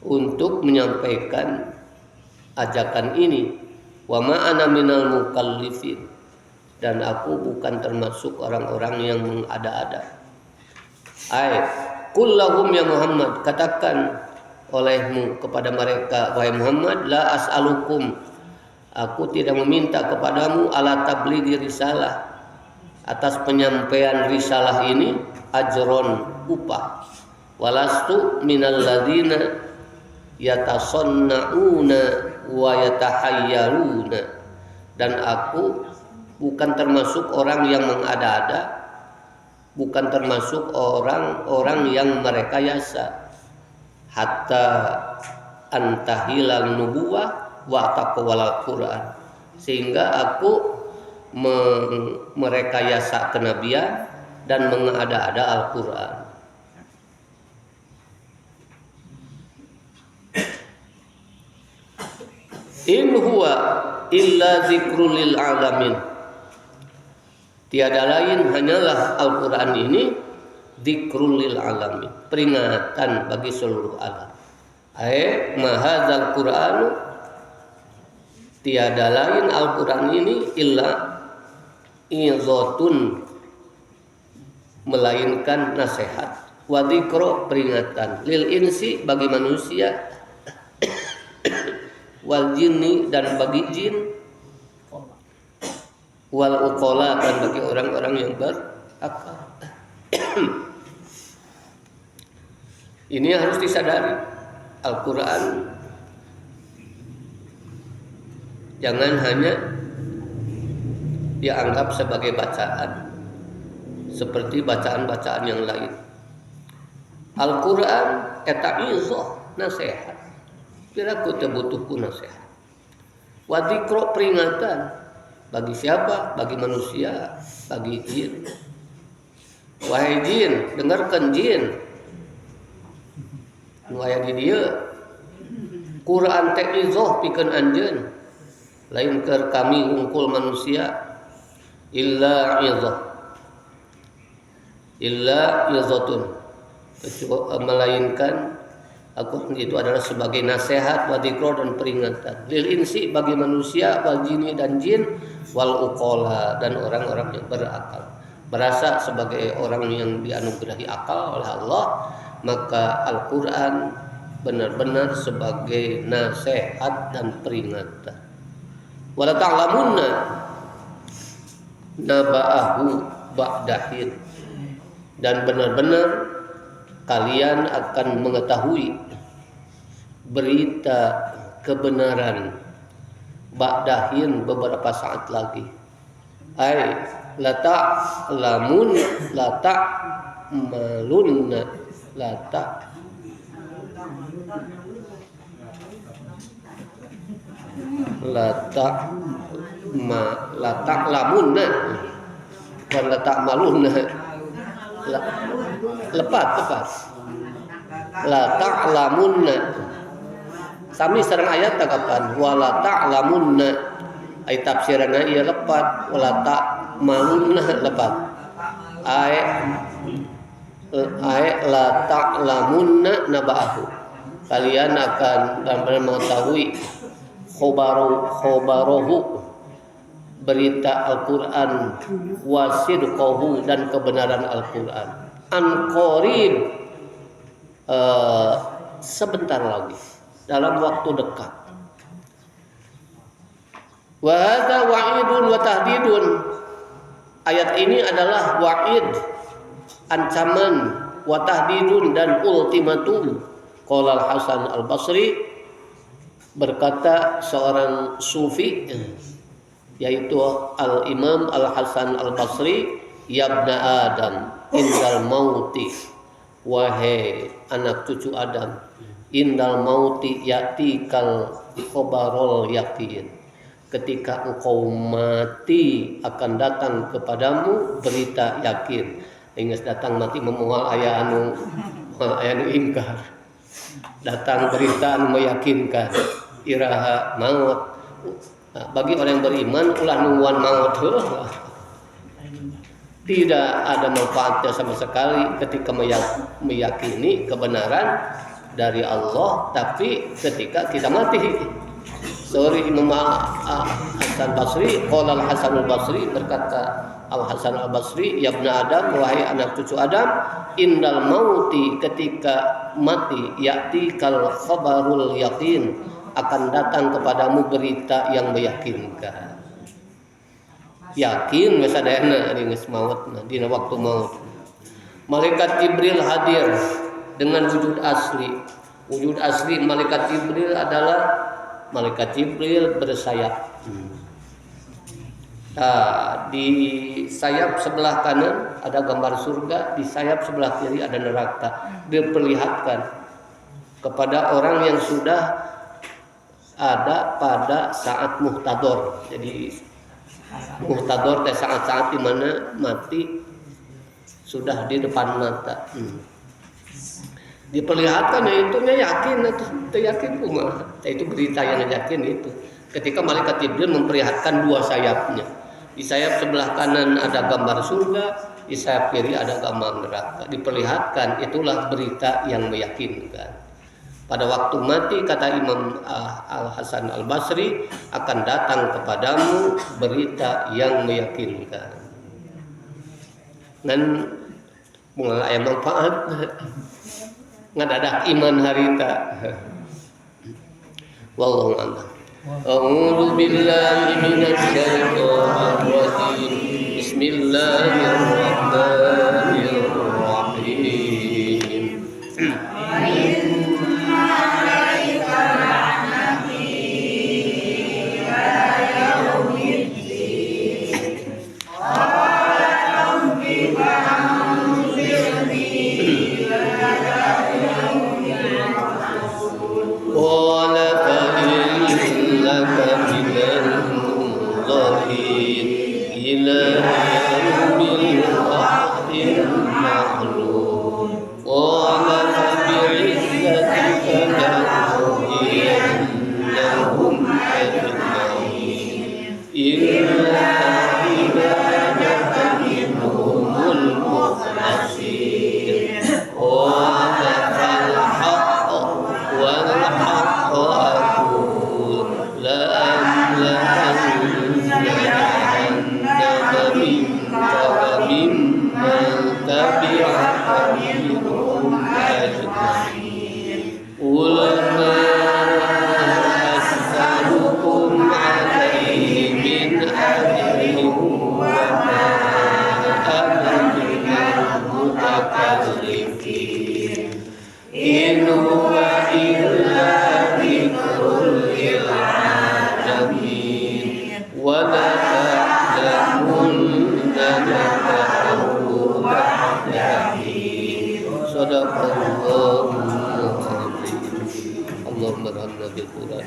[SPEAKER 1] untuk menyampaikan ajakan ini, wa ma ana minal mukallifin, dan aku bukan termasuk orang-orang yang mengada-ada. Kullahum ya Muhammad, katakan olehmu kepada mereka wahai Muhammad, la as'alukum, aku tidak meminta kepadamu, ala tablighi risalah, atas penyampaian risalah ini, ajron, upah. Walastu minal ladzina yatasanna'una wa yatahayyaruna, dan aku bukan termasuk orang yang mengada-ada, bukan termasuk orang-orang yang merekayasa, hatta antahilal nubuwah wa taqwal Quran, sehingga aku merekayasa kenabian dan mengada-ada Al-Quran. In huwa illa dzikrul lil alamin, tiada lain hanyalah Al-Quran ini dzikrul lil alamin, peringatan bagi seluruh alam. Mahadzal Qur'anu, tiada lain Al-Quran ini illa izatun, melainkan nasihat, wa dzikra, peringatan, lil insi, bagi manusia, wal jinni, dan bagi jin, wal uqala, dan bagi orang-orang yang berakal. Ini harus disadari. Al-Quran jangan hanya dianggap sebagai bacaan seperti bacaan-bacaan yang lain. Al-Quran eta izah, nasihat. Kira kita butuhku nasihat. Wa dzikra, peringatan. Bagi siapa? Bagi manusia, bagi jin. Wahai jin, dengarkan jin. Nu aya di dieu. Quran teh izah pikeun anjeun. Lain keur kami hungkul manusia illa izatun, melainkan Al-Quran itu adalah sebagai nasihat, wa dzikra, dan peringatan. Lil insi, bagi manusia, wal jinni, dan jin, wal uqala, dan orang-orang yang berakal. Merasa sebagai orang yang dianugerahi akal oleh Allah, maka Al-Quran benar-benar sebagai nasihat dan peringatan. Wala ta'lamunna naba'ahu ba'dahin, dan benar-benar kalian akan mengetahui berita kebenaran ba'dahin, beberapa saat lagi. Ai la ta'lamun la ta'malunna la ta'lamunna bukan la ta'malunna, lepat la ta'lamunna sami sareng ayat tanggapan wala ta'lamunna ay tafsiranna ieu lepat, wala ta'malunna lepat, ay la ta'lamunna naba'ahu, kalian akan benar-benar mengetahui khobarohu, berita Al-Quran, wasidqahu, dan kebenaran Al-Quran, an qarib, sebentar lagi, dalam waktu dekat. Wa hadza wa'idun wa tahdidun, ayat ini adalah wa'id, ancaman, wa tahdidun, dan ultimatum. Qala Al-Hasan Al-Basri, berkata seorang sufi yaitu Al-Imam Al-Hasan Al-Basri, yabna Adam indal mauti, wahai anak cucu Adam, indal mauti yati kal khobarul yakin, ketika engkau mati akan datang kepadamu berita yakin. Ingat datang mati memoal aya anu ingkar, datang berita anu meyakinkan, iraha maut. Nah, bagi orang yang beriman ulah nungguan maut, tidak ada manfaatnya sama sekali ketika meyakini kebenaran dari Allah, tapi ketika kita mati. Sorry, Imam Hasan Basri, qala Al-Hasan Al-Basri, berkata Al-Hasan Al-Basri, ya ibn Adam, wahai anak cucu Adam, indal mauti, ketika mati, ya'ti kal khabarul yakin, akan datang kepadamu berita yang meyakinkan. Yakin geus sadayana geus maut, dina waktu maut. Malaikat Jibril hadir dengan wujud asli. Wujud asli malaikat Jibril adalah malaikat Jibril bersayap. Di sayap sebelah kanan ada gambar surga, di sayap sebelah kiri ada neraka. Diperlihatkan kepada orang yang sudah ada pada saat muhtador. Jadi muhtador teh saat-saat di mana mati sudah di depan mata. Diperlihatkan, ya itu yakin atau tidak yakin kumaha. Itu berita yang yakin itu. Ketika malaikat Jibril memperlihatkan dua sayapnya. Di sayap sebelah kanan ada gambar surga, di sayap kiri ada gambar neraka. Diperlihatkan, itulah berita yang meyakinkan. Pada waktu mati, kata Imam Al-Hasan Al-Basri, akan datang kepadamu berita yang meyakinkan. Dan mulai manfaat ngadadak iman harita. Wallahu a'lam. أعوذ بالله من الشيطان الرجيم بسم الله الرحمن الرحيم قال فإنك من المنظرين إلى يوم الوقت المعلوم قال فبعزتك لأغوينهم أجمعين إلا عبادك منهم المخلصين قال فالحق والحق أقول لأملأن جهنم منك وممن تبعك منهم أجمعين قل ما أسألكم عليه من أجر وما أنا من المتكلفين إن هو إلا ذكر للعالمين ولتعلمن نبأه بعد حين صدق الله العظيم اللهم ارحمنا بالقرآن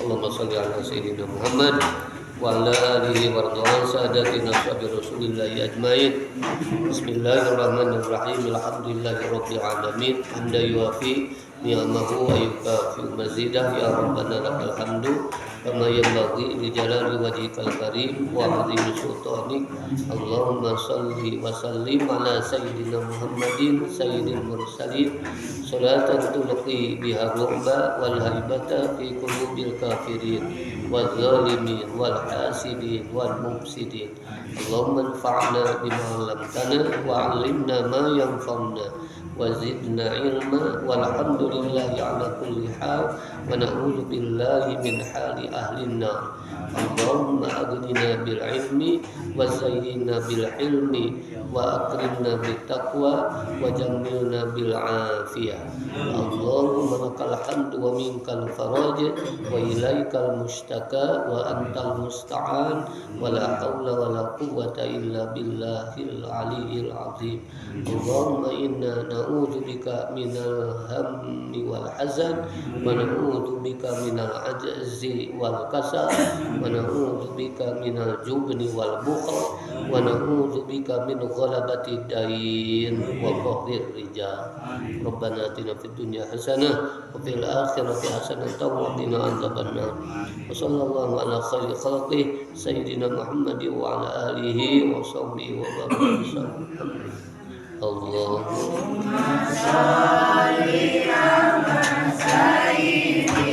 [SPEAKER 1] اللهم صل على سيدنا محمد وعلى آله وارضان ساداتنا صحابة رسول الله أجمعين بسم الله الرحمن الرحيم الحمد لله رب العالمين حمدا يوافي نعمه ويكافئ مزيده يا ربنا لك الحمد كما ينبغي لجلال وجهك الكريم وعظيم سلطانك اللهم صل وسلم على سيدنا محمد سيد المرسلين صلاة تلقي بها الرعب والهيبة في قلوب الكافرين والظالمين والحاسدين والمفسدين اللهم انفعنا بما علمتنا وعلمنا ما ينفعنا وزدنا علما والحمد لله على كل حال ونعوذ بالله من حال أهل النار اللهم أغننا بالعلم وزينا بالحلم وأكرمنا بالتقوى وجملنا بالعافية اللهم لك الحمد ومنك الفرج وإليك المشتكى وأنت المستعان ولا حول ولا قوة إلا بالله العلي العظيم اللهم إنا نعوذ بك من الهم والحزن ونعوذ بك من العجز والكسل ونعوذ بك من الجبن والبخل ونعوذ بك من غلبة الدين وقهر الرجال ربنا آتنا في الدنيا حسنة وفي الآخرة حسنة وقنا عذاب النار وصلى الله على خير خلقه سيدنا محمد وعلى آله وصحبه وبارك وسلم اللهم صل على سيدنا